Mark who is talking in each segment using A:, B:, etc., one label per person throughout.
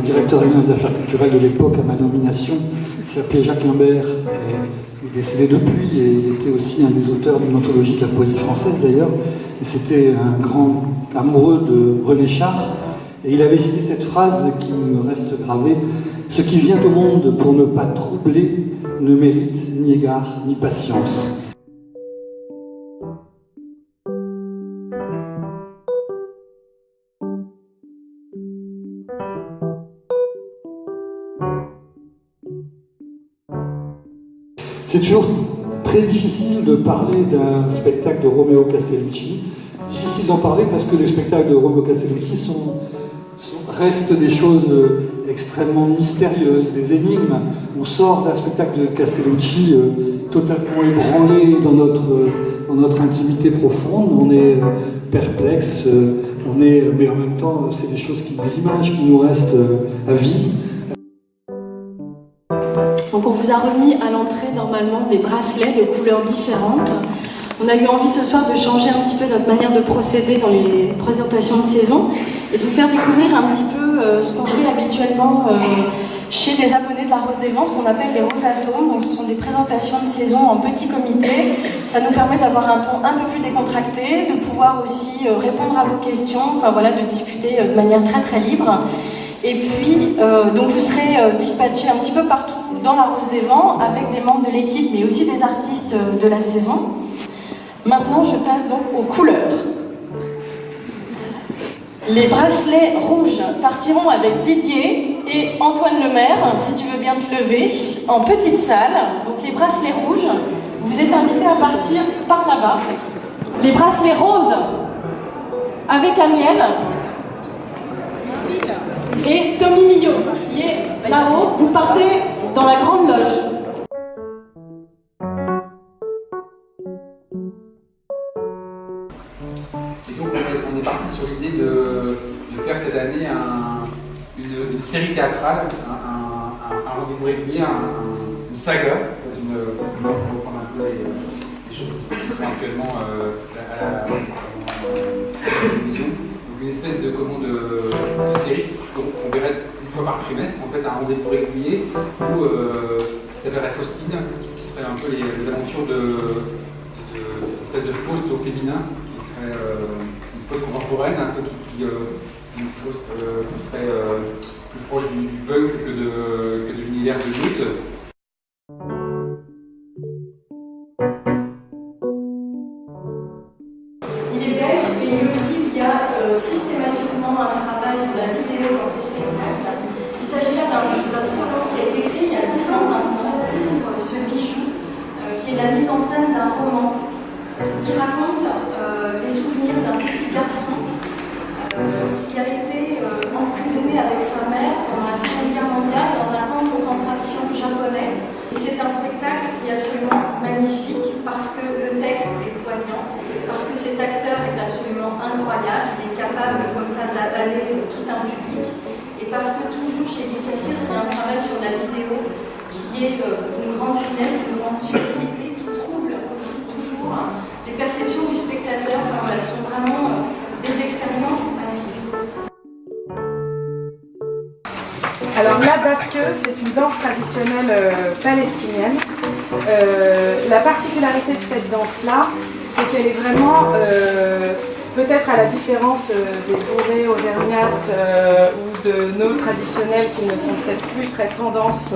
A: directeur régional des affaires culturelles de l'époque à ma nomination, qui s'appelait Jacques Limbert, il est décédé depuis, et il était aussi un des auteurs d'une anthologie de la poésie française d'ailleurs, et c'était un grand amoureux de René Char, et il avait cité cette phrase qui me reste gravée: « Ce qui vient au monde pour ne pas troubler ne mérite ni égard ni patience. » C'est toujours très difficile de parler d'un spectacle de Romeo Castellucci. C'est difficile d'en parler parce que les spectacles de Romeo Castellucci restent des choses extrêmement mystérieuses, des énigmes. On sort d'un spectacle de Castellucci totalement ébranlé dans notre intimité profonde. On est perplexe, mais en même temps, c'est des images qui nous restent à vie.
B: Donc on vous a remis à l'entrée normalement des bracelets de couleurs différentes. On a eu envie ce soir de changer un petit peu notre manière de procéder dans les présentations de saison et de vous faire découvrir un petit peu ce qu'on fait habituellement chez les abonnés de la Rose des Vents, ce qu'on appelle les rosatomes. Donc ce sont des présentations de saison en petit comité. Ça nous permet d'avoir un ton un peu plus décontracté, de pouvoir aussi répondre à vos questions, enfin voilà, de discuter de manière très très libre. Et puis, donc vous serez dispatchés un petit peu partout dans la Rose des Vents avec des membres de l'équipe, mais aussi des artistes de la saison. Maintenant, je passe donc aux couleurs. Les bracelets rouges partiront avec Didier et Antoine Lemaire, si tu veux bien te lever, en petite salle. Donc les bracelets rouges, vous êtes invités à partir par là-bas. Les bracelets roses avec Amiel et Tommy Millot, qui est là-haut. Vous partez dans la grande loge.
C: Et donc on est parti sur l'idée de faire cette année une série théâtrale, un rendez-vous régulier, une saga, on va reprendre un peu les choses qui se font actuellement à la télévision. Donc une espèce de série qu'on verrait une fois par trimestre, en fait un rendez-vous régulier qui s'appellerait Faustine, qui serait un peu les aventures de Faust au féminin, qui serait une Faust contemporaine, un peu une Faust qui serait plus proche du punk que de l'univers de lutte.
B: Il est belge et lui aussi il y a systématiquement un travail sur la vidéo dans ses spectacles. Il s'agirait d'un solo qui a été écrit il y a 10 ans maintenant pour ce bijou, qui est la mise en scène d'un roman qui raconte les souvenirs d'un petit garçon qui a été emprisonné avec sa mère pendant la Seconde Guerre mondiale dans un camp de concentration japonais. Et c'est un spectacle qui est absolument magnifique parce que le texte est poignant, parce que cet acteur est absolument incroyable, il est capable comme ça d'avaler tout un public, et parce que toujours chez Guy Cassir, c'est un travail sur la vidéo qui est une grande finesse, une grande subtilité qui trouble aussi toujours les perceptions du spectateur. Enfin voilà, ce sont vraiment des expériences à vivre.
D: Alors la dabke, c'est une danse traditionnelle palestinienne. La particularité de cette danse-là, c'est qu'elle est vraiment, peut-être à la différence des bourrées auvergnates ou de nos traditionnels qui ne sont peut-être plus très tendance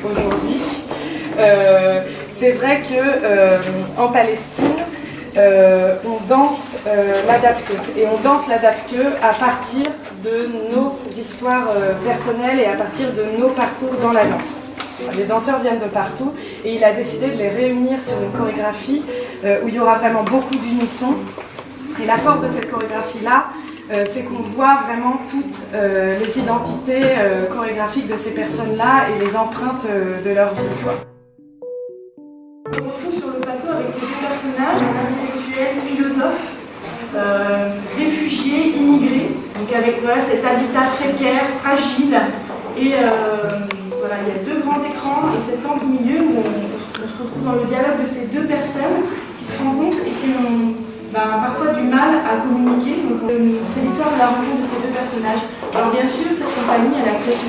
D: aujourd'hui. C'est vrai qu'en Palestine, on danse la dabke. Et on danse la dabke à partir de nos histoires personnelles et à partir de nos parcours dans la danse. Les danseurs viennent de partout et il a décidé de les réunir sur une chorégraphie où il y aura vraiment beaucoup d'unisson. Et la force de cette chorégraphie-là, c'est qu'on voit vraiment toutes les identités chorégraphiques de ces personnes-là et les empreintes de leur vie, quoi.
B: On se retrouve sur le plateau avec ces deux personnages, un intellectuel, philosophe, réfugié, immigré, donc avec voilà, cet habitat précaire, fragile, et voilà, il y a deux grands écrans et cette tente au milieu où on se retrouve dans le dialogue de ces deux personnes qui se rencontrent et qui ont
D: parfois du mal à communiquer. C'est l'histoire de la rencontre de ces deux personnages. Alors bien sûr, cette compagnie, elle a créé ce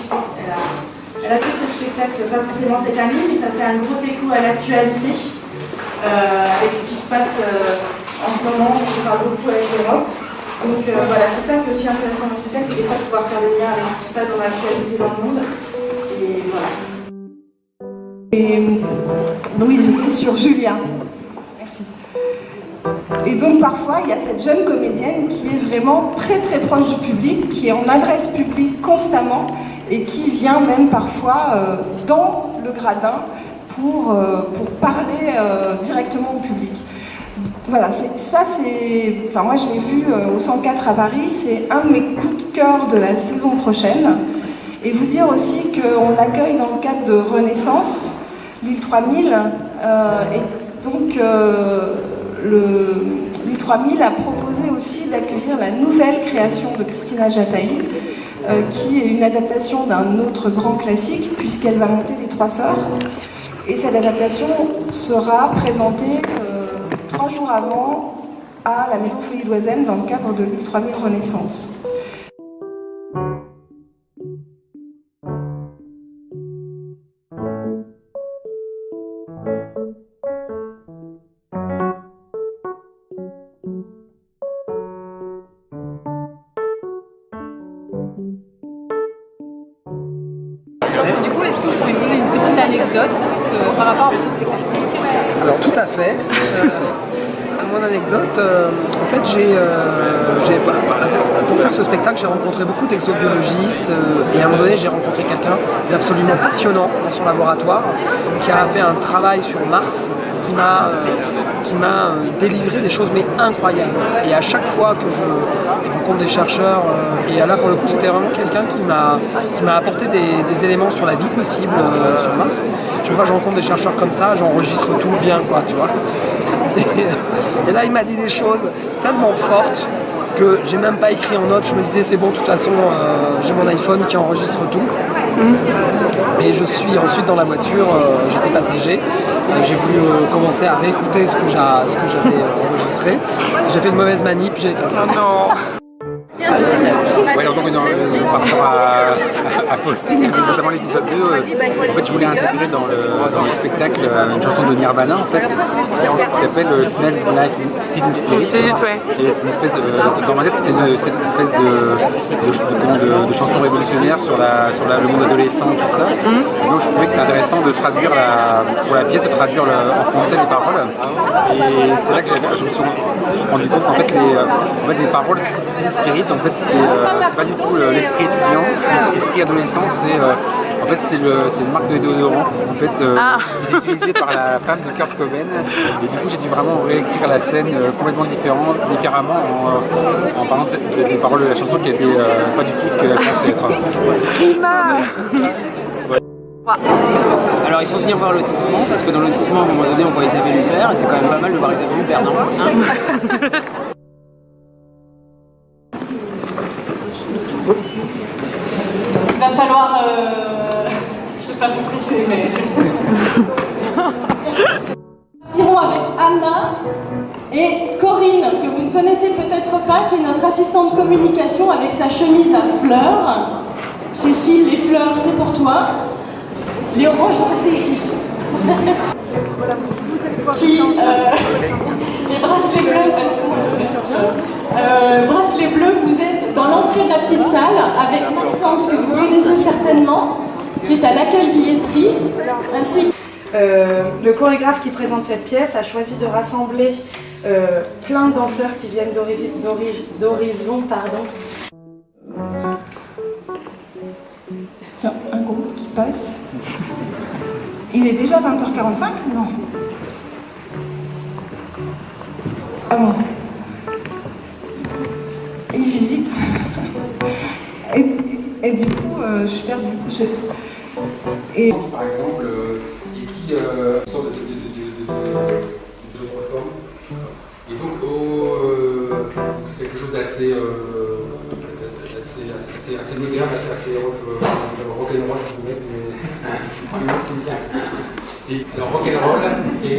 D: spectacle pas forcément cette année, mais ça fait un gros écho à l'actualité, avec ce qui se passe en ce moment, on parle beaucoup avec l'Europe. Donc voilà, c'est ça qui est aussi intéressant dans le spectacle, c'est des fois de pouvoir faire le lien avec ce qui se passe dans l'actualité dans le monde. Et voilà.
E: Et oui, j'étais sur Julia. Merci. Et donc parfois, il y a cette jeune comédienne qui est vraiment très très proche du public, qui est en adresse publique constamment et qui vient même parfois dans le gradin pour parler directement au public. Voilà, enfin moi je l'ai vu au 104 à Paris, c'est un de mes coups de cœur de la saison prochaine. Et vous dire aussi qu'on l'accueille dans le cadre de Renaissance, l'île 3000, et donc l'île 3000 a proposé aussi d'accueillir la nouvelle création de Christina Jataï, qui est une adaptation d'un autre grand classique, puisqu'elle va monter Les Trois Sœurs. Et cette adaptation sera présentée 3 jours avant à la Maison Folie d'Oisem dans le cadre de l'île 3000 Renaissance.
F: Du coup, est-ce que vous pouvez me donner une petite anecdote par rapport à votre spectacle?
G: Alors tout à fait. Mon anecdote, en fait pour faire ce spectacle, j'ai rencontré beaucoup d'exobiologistes et à un moment donné j'ai rencontré quelqu'un d'absolument passionnant dans son laboratoire qui a fait un travail sur Mars qui m'a délivré des choses mais incroyables. Et à chaque fois que je rencontre des chercheurs, et là pour le coup c'était vraiment quelqu'un qui m'a apporté des éléments sur la vie possible sur Mars. Chaque fois que je rencontre des chercheurs comme ça, j'enregistre tout bien, quoi, tu vois. Et là il m'a dit des choses tellement fortes que j'ai même pas écrit en notes. Je me disais c'est bon, de toute façon j'ai mon iPhone qui enregistre tout. Et je suis ensuite dans la voiture, j'étais passager, j'ai voulu commencer à réécouter ce que j'avais enregistré. J'ai fait une mauvaise manip, j'ai fait ça. Non.
C: Ouais, alors donc par rapport à Faustine, notamment l'épisode 2, en fait je voulais intégrer dans le spectacle une chanson de Nirvana en fait, qui s'appelle Smells Like Teen Spirit. Et c'est une espèce dans ma tête c'était une espèce de chanson révolutionnaire sur le monde adolescent, tout ça. Et donc je trouvais que c'était intéressant de traduire pour la pièce, de traduire en français les paroles. Et c'est là que je me suis rendu compte qu'en fait les paroles Teen Spirit, en fait c'est pas du tout l'esprit étudiant, l'esprit adolescent, c'est une marque de déodorant en fait qui est utilisée par la femme de Kurt Cobain, et du coup j'ai dû vraiment réécrire la scène complètement différemment en parlant des paroles de la chanson qui était pas du tout ce qu'elle pensait être.
G: Alors il faut venir voir lotissement, parce que dans lotissement à un moment donné on voit Isabelle Huppert et c'est quand même pas mal de voir Isabelle Huppert, non hein?
B: Il va falloir... je ne vais pas vous presser, mais... Nous partirons avec Anna et Corinne, que vous ne connaissez peut-être pas, qui est notre assistante communication avec sa chemise à fleurs. Cécile, les fleurs, c'est pour toi. Les oranges vont rester ici. Les bracelets bleus, bracelet bleu, vous êtes dans l'entrée de la petite salle avec Maxence que vous connaissez certainement, qui est à l'accueil billetterie, ainsi
D: le chorégraphe qui présente cette pièce a choisi de rassembler plein de danseurs qui viennent d'horizons.
E: Tiens, un groupe qui passe. Il est déjà 20h45 ? Non. Ah bon. Il visite. Et du coup, je suis perdue. Et...
C: Par exemple, et qui sort de d'autres formes. Et donc, c'est quelque chose d'assez assez moderne, assez rock'n'roll, je vous mets. Alors rock'n'roll et